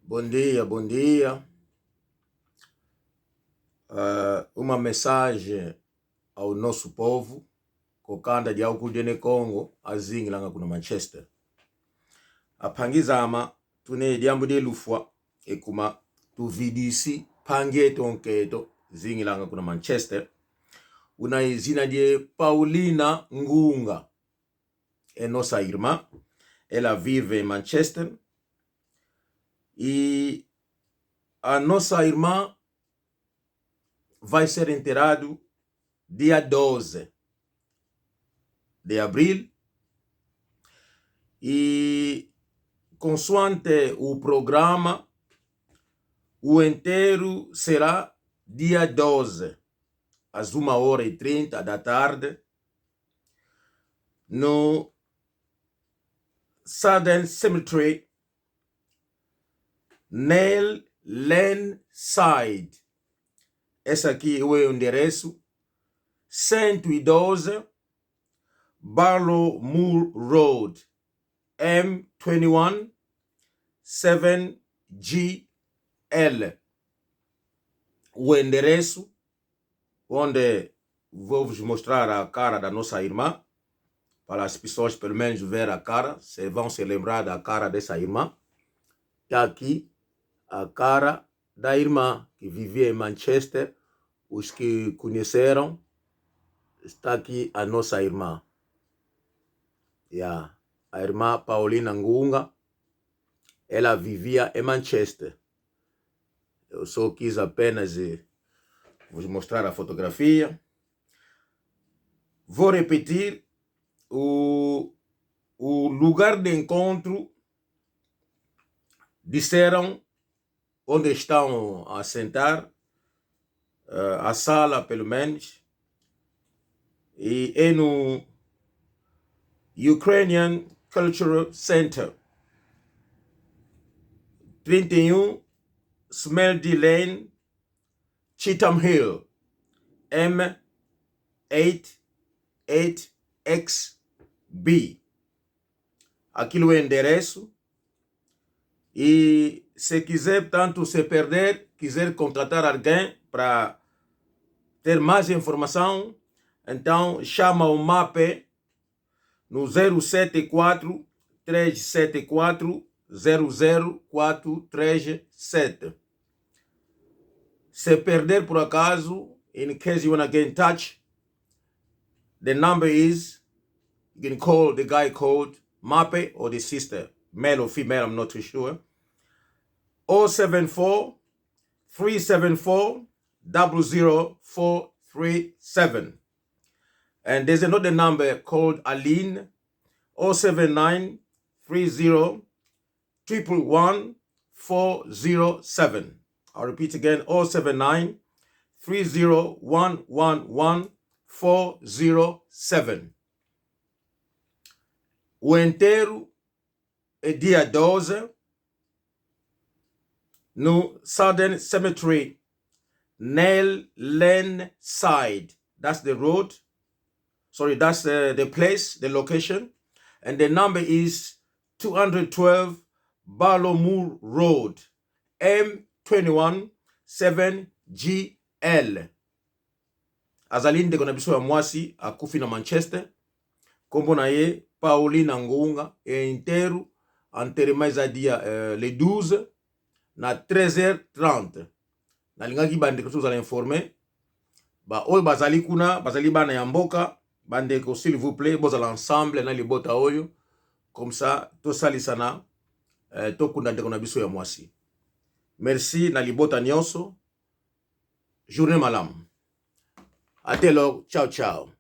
Bom dia, bom dia. Uma mensagem ao nosso povo, kokanda dia ukujene KONGO, azingi langa kuna Manchester. Apangizama, tune diambu de lufwa, ekuma, tu vidisi, pange tonketo, zingi langa kuna Manchester. Una izina die Paulina Ngunga, e nossa irmã. Ela vive em Manchester. E a nossa irmã vai ser enterrado dia 12 de abril. E consoante o programa, o enterro será dia 12, às 1h30 da tarde, no Southern Cemetery, Nail Lane Side. Esse aqui é o endereço: 112 Barlow Moor Road, M21 7GL. O endereço onde vou vos mostrar a cara da nossa irmã, para as pessoas pelo menos ver a cara, se vão se lembrar da cara dessa irmã. Está aqui a cara da irmã que vivia em Manchester. Os que conheceram, está aqui a nossa irmã. A irmã Paulina Ngunga, ela vivia em Manchester. Eu só quis apenas vos mostrar a fotografia. Vou repetir: o lugar de encontro, disseram onde estão a sentar, a sala pelo menos, e é no Ukrainian Cultural Center, 31 Smeldy Lane, Cheetham Hill, M88XB. Aquilo é o endereço. E se quiser, tanto se perder, quiser contratar alguém para ter mais informação, então chama o MAPE no 074 374 00437. Se perder por acaso, in case you want to get in touch, the number is, you can call the guy called MAPE or the sister, male or female, I'm not too sure. 074 374 00437. And there's another number called Aline, 079 30 111 407. I'll repeat again: 079 30 111 407. O enterro é dia 12 no Southern Cemetery, Nail Lane Side. That's the road. Sorry, that's the place, the location. And the number is 212 Barlow Moor Road, M21 7GL. Azali Ndeko na biso ya Mwasi, akufi na Manchester. Kombo na ye Paulina Ngunga, e enterro enterrement dia le 12 na 13h30. Na lingaki bandeko tozala informer ba oyo bazali kuna, bazali bana ya mboka, bandeko s'il vous plaît bozala ensemble na libota oyo, comme ça to salisana to kunda ndeko na biso ya Mwasi. Merci na libota nyonso. Journée malamu. Atelo, ciao ciao.